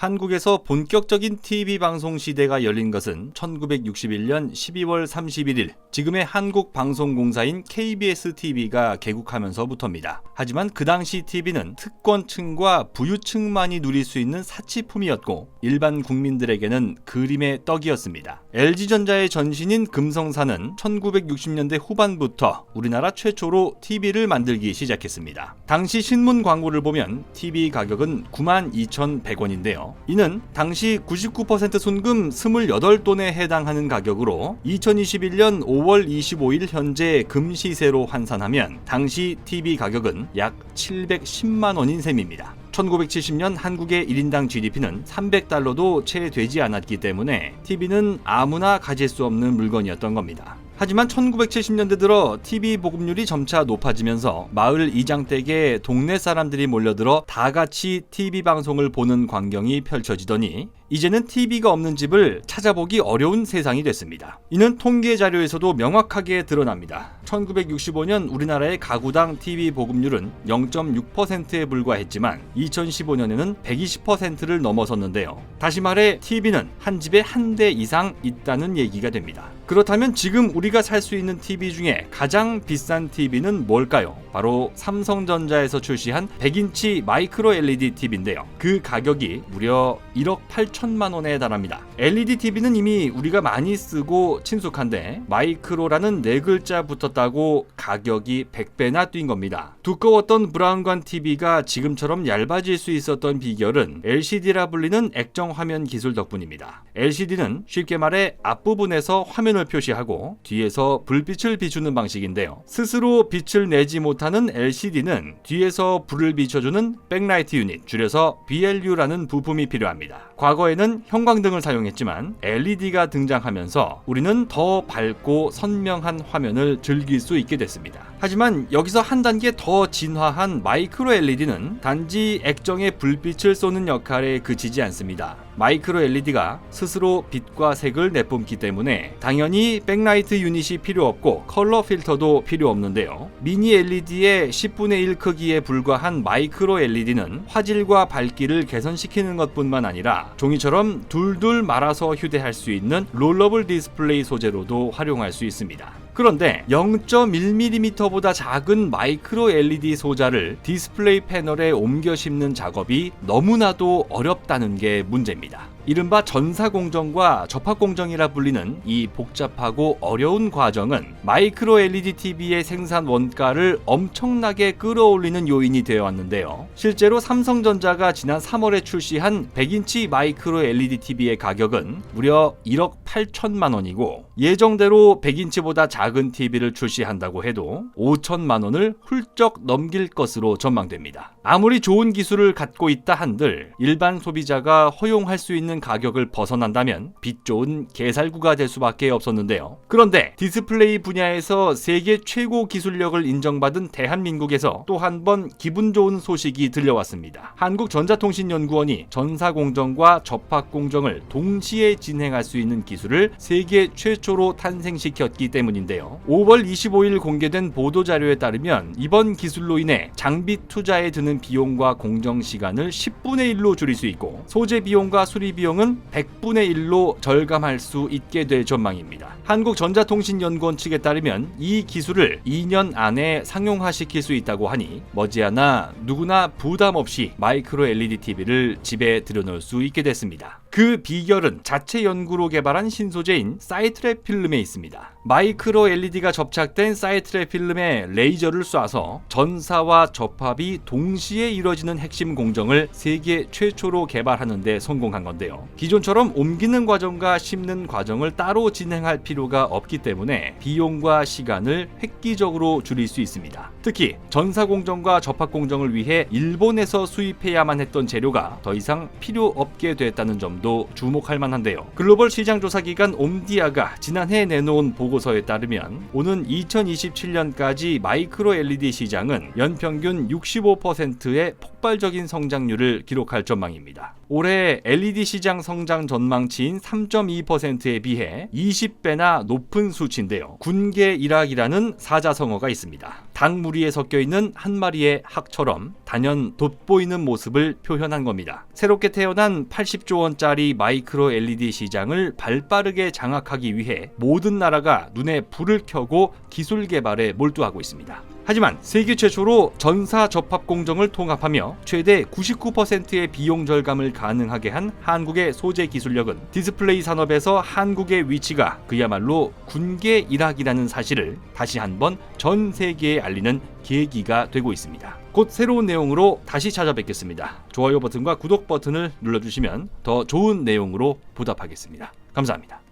한국에서 본격적인 TV 방송 시대가 열린 것은 1961년 12월 31일 지금의 한국방송공사인 KBS TV가 개국하면서부터입니다. 하지만 그 당시 TV는 특권층과 부유층만이 누릴 수 있는 사치품이었고 일반 국민들에게는 그림의 떡이었습니다. LG전자의 전신인 금성사는 1960년대 후반부터 우리나라 최초로 TV를 만들기 시작했습니다. 당시 신문 광고를 보면 TV 가격은 92,100원인데요. 이는 당시 99% 순금 28돈에 해당하는 가격으로 2021년 5월 25일 현재 금시세로 환산하면 당시 TV 가격은 약 710만 원인 셈입니다. 1970년 한국의 1인당 GDP는 300달러도 채 되지 않았기 때문에 TV는 아무나 가질 수 없는 물건이었던 겁니다. 하지만 1970년대 들어 TV 보급률이 점차 높아지면서 마을 이장댁에 동네 사람들이 몰려들어 다 같이 TV 방송을 보는 광경이 펼쳐지더니 이제는 TV가 없는 집을 찾아보기 어려운 세상이 됐습니다. 이는 통계 자료에서도 명확하게 드러납니다. 1965년 우리나라의 가구당 TV 보급률은 0.6%에 불과했지만 2015년에는 120%를 넘어섰는데요. 다시 말해 TV는 한 집에 한 대 이상 있다는 얘기가 됩니다. 그렇다면 지금 우리가 살 수 있는 TV 중에 가장 비싼 TV는 뭘까요? 바로 삼성전자에서 출시한 100인치 마이크로 LED TV인데요. 그 가격이 무려 1억 8천만 원에 달합니다. LED TV는 이미 우리가 많이 쓰고 친숙한데 마이크로라는 네 글자 붙었다고 가격이 100배나 뛴 겁니다. 두꺼웠던 브라운관 TV가 지금처럼 얇아질 수 있었던 비결은 LCD라 불리는 액정 화면 기술 덕분입니다. LCD는 쉽게 말해 앞부분에서 화면을 표시하고 뒤에서 불빛을 비추는 방식인데요. 스스로 빛을 내지 못하는 LCD는 뒤에서 불을 비춰주는 백라이트 유닛, 줄여서 BLU라는 부품이 필요합니다. 과거에는 형광등을 사용했지만 LED가 등장하면서 우리는 더 밝고 선명한 화면을 즐길 수 있게 됐습니다. 하지만 여기서 한 단계 더 진화한 마이크로 LED는 단지 액정에 불빛을 쏘는 역할에 그치지 않습니다. 마이크로 LED가 스스로 빛과 색을 내뿜기 때문에 당연히 백라이트 유닛이 필요 없고 컬러 필터도 필요 없는데요. 미니 LED의 10분의 1 크기에 불과한 마이크로 LED는 화질과 밝기를 개선시키는 것뿐만 아니라 종이처럼 둘둘 말아서 휴대할 수 있는 롤러블 디스플레이 소재로도 활용할 수 있습니다. 그런데 0.1mm보다 작은 마이크로 LED 소자를 디스플레이 패널에 옮겨 심는 작업이 너무나도 어렵다는 게 문제입니다. 이른바 전사공정과 접합공정이라 불리는 이 복잡하고 어려운 과정은 마이크로 LED TV의 생산 원가를 엄청나게 끌어올리는 요인이 되어 왔는데요. 실제로 삼성전자가 지난 3월에 출시한 100인치 마이크로 LED TV의 가격은 무려 1억 8천만 원이고 예정대로 100인치보다 작은 TV를 출시한다고 해도 5천만 원을 훌쩍 넘길 것으로 전망됩니다. 아무리 좋은 기술을 갖고 있다 한들 일반 소비자가 허용할 수 있는 가격을 벗어난다면 빛 좋은 개살구가 될 수밖에 없었는데요. 그런데 디스플레이 분야에서 세계 최고 기술력을 인정받은 대한민국에서 또 한 번 기분 좋은 소식이 들려왔습니다. 한국전자통신연구원이 전사공정과 접합공정을 동시에 진행할 수 있는 기술을 세계 최초로 탄생시켰기 때문인데요. 5월 25일 공개된 보도자료에 따르면 이번 기술로 인해 장비 투자에 드는 비용과 공정 시간을 10분의 1로 줄일 수 있고 소재 비용과 수리 비용은 100분의 1로 절감할 수 있게 될 전망입니다. 한국전자통신연구원 측에 따르면 이 기술을 2년 안에 상용화시킬 수 있다고 하니 머지않아 누구나 부담 없이 마이크로 LED TV를 집에 들여놓을 수 있게 됐습니다. 그 비결은 자체 연구로 개발한 신소재인 사이트랩 필름에 있습니다. 마이크로 LED가 접착된 사이트랩 필름에 레이저를 쏴서 전사와 접합이 동시에 이루어지는 핵심 공정을 세계 최초로 개발하는 데 성공한 건데요. 기존처럼 옮기는 과정과 심는 과정을 따로 진행할 필요가 없기 때문에 비용과 시간을 획기적으로 줄일 수 있습니다. 특히 전사 공정과 접합 공정을 위해 일본에서 수입해야만 했던 재료가 더 이상 필요 없게 됐다는 점도 주목할 만한데요. 글로벌 시장조사기관 옴디아가 지난해 내놓은 보고서에 따르면 오는 2027년까지 마이크로 LED 시장은 연평균 65%의 폭발적인 성장률을 기록할 전망입니다. 올해 LED 시장 성장 전망치인 3.2%에 비해 20배나 높은 수치인데요. 군계 일학이라는 사자성어가 있습니다. 닭 무리에 섞여 있는 한 마리의 학처럼 단연 돋보이는 모습을 표현한 겁니다. 새롭게 태어난 80조 원짜리 마이크로 LED 시장을 발빠르게 장악하기 위해 모든 나라가 눈에 불을 켜고 기술 개발에 몰두하고 있습니다. 하지만 세계 최초로 전사 접합 공정을 통합하며 최대 99%의 비용 절감을 가능하게 한 한국의 소재 기술력은 디스플레이 산업에서 한국의 위치가 그야말로 군계 일학이라는 사실을 다시 한번 전 세계에 알리는 계기가 되고 있습니다. 곧 새로운 내용으로 다시 찾아뵙겠습니다. 좋아요 버튼과 구독 버튼을 눌러주시면 더 좋은 내용으로 보답하겠습니다. 감사합니다.